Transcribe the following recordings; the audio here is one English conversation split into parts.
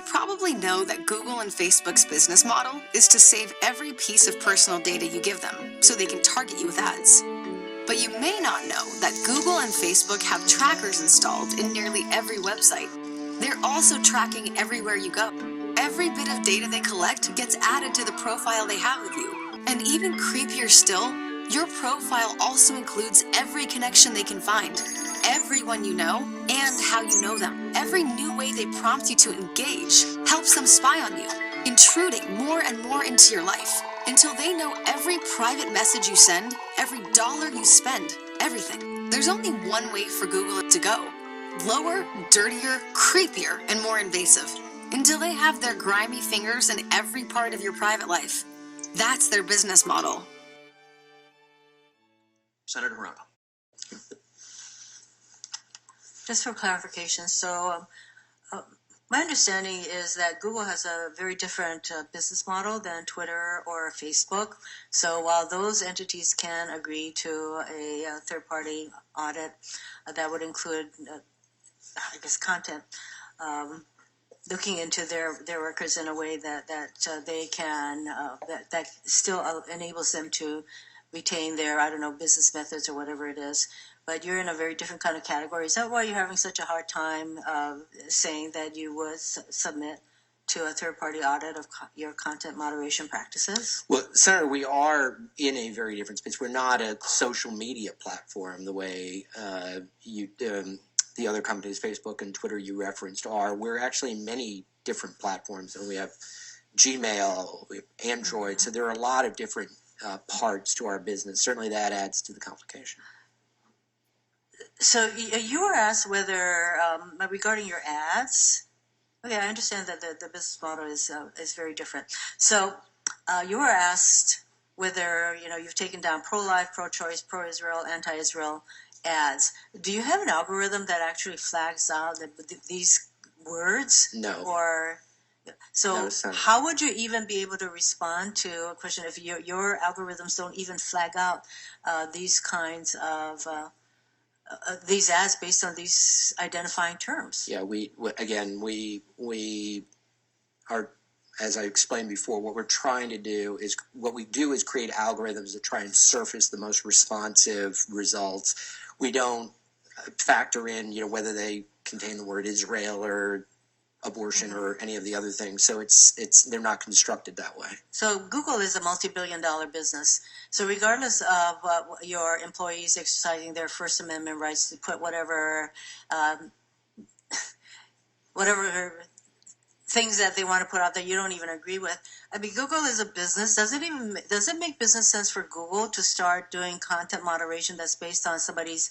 You probably know that Google and Facebook's business model is to save every piece of personal data you give them so they can target you with ads. But you may not know that Google and Facebook have trackers installed in nearly every website. They're also tracking everywhere you go. Every bit of data they collect gets added to the profile they have of you. And even creepier still, your profile also includes every connection they can find, everyone you know, and how you know them. Every new way they prompt you to engage helps them spy on you, intruding more and more into your life, until they know every private message you send, every dollar you spend, everything. There's only one way for Google to go: lower, dirtier, creepier, and more invasive, until they have their grimy fingers in every part of your private life. That's their business model. Senator Hirono. Just for clarification, so my understanding is that Google has a very different business model than Twitter or Facebook. So while those entities can agree to a third-party audit that would include, I guess, content, looking into their records in a way that they can, that still enables them to retain their, I don't know, business methods or whatever it is. But you're in a very different kind of category. Is that why you're having such a hard time saying that you would submit to a third-party audit of your content moderation practices? Well, Senator, we are in a very different space. We're not a social media platform the way the other companies, Facebook and Twitter you referenced, are. We're actually many different platforms. And we have Gmail, we have Android. So there are a lot of different parts to our business. Certainly that adds to the complication. So you were asked whether, regarding your ads, okay, I understand that the business model is very different. So you were asked whether, you've taken down pro-life, pro-choice, pro-Israel, anti-Israel ads. Do you have an algorithm that actually flags out these words? No. So how would you even be able to respond to a question if your algorithms don't even flag out these kinds of these ads based on these identifying terms? Yeah, we are, as I explained before, what we do is create algorithms that try and surface the most responsive results. We don't factor in, whether they contain the word Israel or abortion or any of the other things. So they're not constructed that way. So Google is a multi-billion-dollar business. So regardless of your employees exercising their First Amendment rights to put whatever things that they want to put out there you don't even agree with. I mean, Google is a business. Does it make business sense for Google to start doing content moderation that's based on somebody's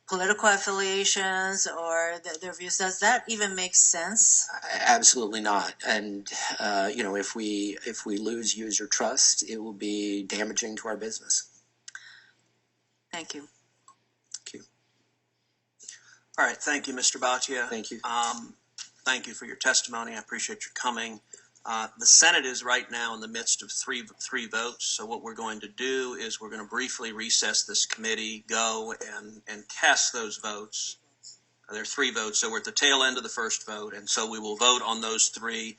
political affiliations or their views? Does that even make sense? Absolutely not. And if we lose user trust, it will be damaging to our business. Thank you. Thank you. All right. Thank you, Mr. Bhatia. Thank you. Thank you for your testimony. I appreciate your coming. The Senate is right now in the midst of three votes. So what we're going to do is we're going to briefly recess this committee, go and cast those votes. There are 3 votes, so we're at the tail end of the first vote, and so we will vote on those 3.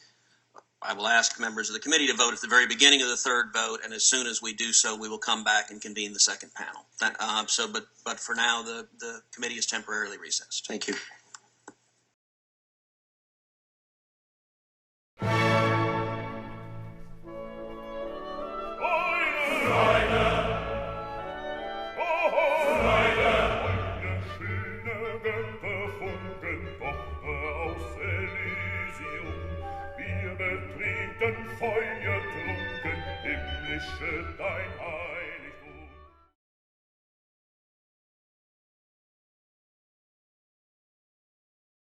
I will ask members of the committee to vote at the very beginning of the third vote, and as soon as we do so, we will come back and convene the second panel. But for now, the committee is temporarily recessed. Thank you. Feuer trunken, himmlische dein Heil.